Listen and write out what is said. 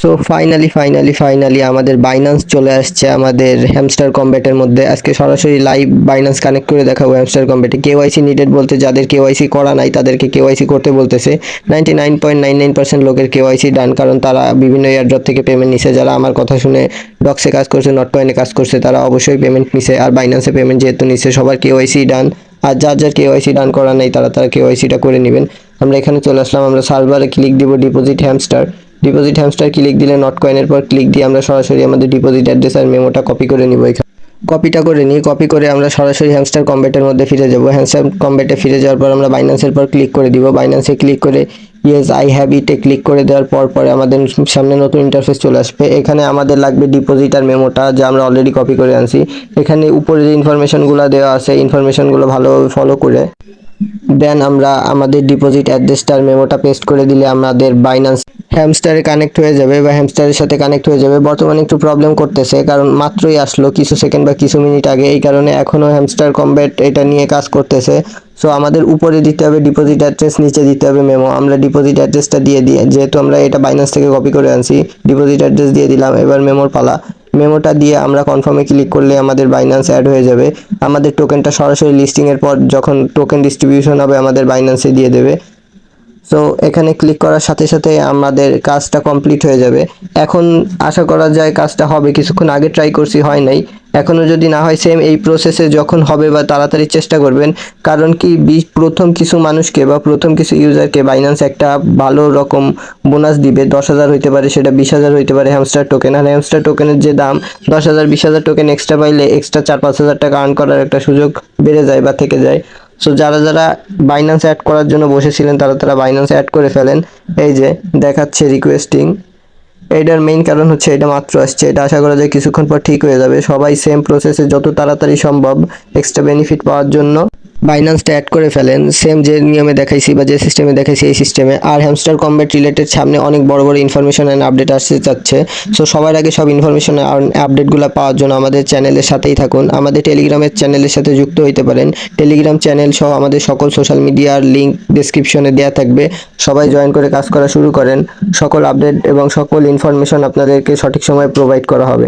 So finally আমাদের Binance চলে আসছে আমাদের হ্যামস্টার কম্ব্যাটের মধ্যে। আজকে সরাসরি লাইভ বাইন্যান্স কানেক্ট করে দেখাবো হ্যামস্টার কম্ব্যাটে। কেওয়াইসি নিডেড বলতে যাদের কেওয়াইসি করা নাই তাদেরকে কেওয়াইসি করতে বলতেছে। 99.99% লোকের কেওয়াইসি ডান, কারণ তারা বিভিন্ন এয়ারড্রপ থেকে পেমেন্ট নিছে। যারা আমার কথা শুনে ডক্সে কাজ করছে, নট কয়েনে কাজ করছে, তারা অবশ্যই পেমেন্ট নিছে। আর বাইন্যান্সে পেমেন্ট যেহেতু নিছে, সবার কেওয়াইসি ডান। আর যার কেওয়াইসি ডান করা নাই তারা কেওয়াইসিটা করে নেবেন। আমরা এখানে চলে আসলাম, আমরা সার্ভারে ক্লিক দিব deposit hamster. Deposit hamster click দিলে নট কয়েনের পর ক্লিক দিয়ে আমরা সরাসরি আমাদের ডিপোজিট অ্যাড্রেস আর মেমোটা কপি করে নিব। এখানে কপিটা করে নিই, কপি করে আমরা সরাসরি হ্যামস্টার কম্ব্যাটের মধ্যে ফিরে যাব। হ্যামস্টার কম্ব্যাটে ফিরে যাওয়ার পর আমরা বাইন্যান্সের পর ক্লিক করে দিব। বাইন্যান্সে ক্লিক করে ইয়েস আই হ্যাভ ইটে ক্লিক করে দেওয়ার পরে আমাদের সামনে নতুন ইন্টারফেস চলে আসবে। এখানে আমাদের লাগবে ডিপোজিট আর মেমোটা, যা আমরা অলরেডি কপি করে আনছি। এখানে উপরে যে ইনফরমেশনগুলো দেওয়া আছে, ইনফরমেশনগুলো ভালোভাবে ফলো করে দেন আমরা আমাদের ডিপোজিট অ্যাড্রেসটার মেমোটা পেস্ট করে দিলে আমাদের বাইন্যান্স হ্যামস্টারে কানেক্ট হয়ে যাবে বা হ্যামস্টারের সাথে কানেক্ট হয়ে যাবে। বর্তমানে একটু প্রবলেম করতেছে, কারণ মাত্রই আসলো কিছু সেকেন্ড বা কিছু মিনিট আগে, এই কারণে এখনও হ্যামস্টার কম্ব্যাট এটা নিয়ে কাজ করতেছে। সো আমাদের উপরে দিতে হবে ডিপোজিট অ্যাড্রেস, নিচে দিতে হবে মেমো। আমরা ডিপোজিট অ্যাড্রেসটা দিয়ে যেহেতু আমরা এটা বাইন্যান্স থেকে কপি করে আনছি, ডিপোজিট অ্যাড্রেস দিয়ে দিলাম। এবার মেমোর পালা। মেমোটা দিয়ে আমরা কনফার্মে ক্লিক করলে আমাদের বাইন্যান্স অ্যাড হয়ে যাবে। আমাদের টোকেনটা সরাসরি লিস্টিংয়ের পর যখন টোকেন ডিস্ট্রিবিউশন হবে আমাদের বাইন্যান্সে দিয়ে দেবে। সো এখানে ক্লিক করার সাথে সাথে আমাদের কাজটা কমপ্লিট হয়ে যাবে। এখন আশা করা যায় কাজটা হবে। কিছুক্ষণ আগে ট্রাই করছি, হয় নাই। এখনও যদি না হয়, সেম এই প্রসেসে যখন হবে বা তাড়াতাড়ি চেষ্টা করবেন। কারণ কি, প্রথম কিছু মানুষকে বা প্রথম কিছু ইউজারকে বাইন্যান্স একটা ভালো রকম বোনাস দিবে। 10,000 হইতে পারে, সেটা 20,000 হইতে পারে হ্যামস্টার টোকেন। আর হ্যামস্টার টোকেনের যে দাম, 10,000 20,000 টোকেন এক্সট্রা পাইলে এক্সট্রা 4-5 হাজার টাকা আর্ন করার একটা সুযোগ বেড়ে যায় বা থেকে যায়। সো যারা বাইন্যান্স অ্যাড করার জন্য বসেছিলেন তারা বাইন্যান্স অ্যাড করে ফেলেন। এই যে দেখাচ্ছে রিকোয়েস্টিং, এইটার মেইন কারণ হচ্ছে এটা মাত্র আসছে। এটা আশা করা যায় কিছুক্ষণ পর ঠিক হয়ে যাবে। সবাই সেম প্রসেসে যত তাড়াতাড়ি সম্ভব এক্সট্রা বেনিফিট পাওয়ার জন্য বাইন্যান্সটা অ্যাড করে ফেলেন, সেম যে নিয়মে দেখাইছি বা যে সিস্টেমে দেখাইছি এই সিস্টেমে। আর হ্যামস্টার কম্ব্যাট রিলেটেড সামনে অনেক বড় বড় ইনফরমেশন অ্যান্ড আপডেট আসতে যাচ্ছে। সো সবার আগে সব ইনফরমেশন আর আপডেটগুলো পাওয়ার জন্য আমাদের চ্যানেলের সাথেই থাকুন। আমাদের টেলিগ্রামের চ্যানেলের সাথে যুক্ত হইতে পারেন। টেলিগ্রাম চ্যানেল সহ আমাদের সকল সোশ্যাল মিডিয়ার লিঙ্ক ডেসক্রিপশনে দেওয়া থাকবে। সবাই জয়েন করে কাজ করা শুরু করেন। সকল আপডেট এবং সকল ইনফরমেশন আপনাদেরকে সঠিক সময়ে প্রোভাইড করা হবে।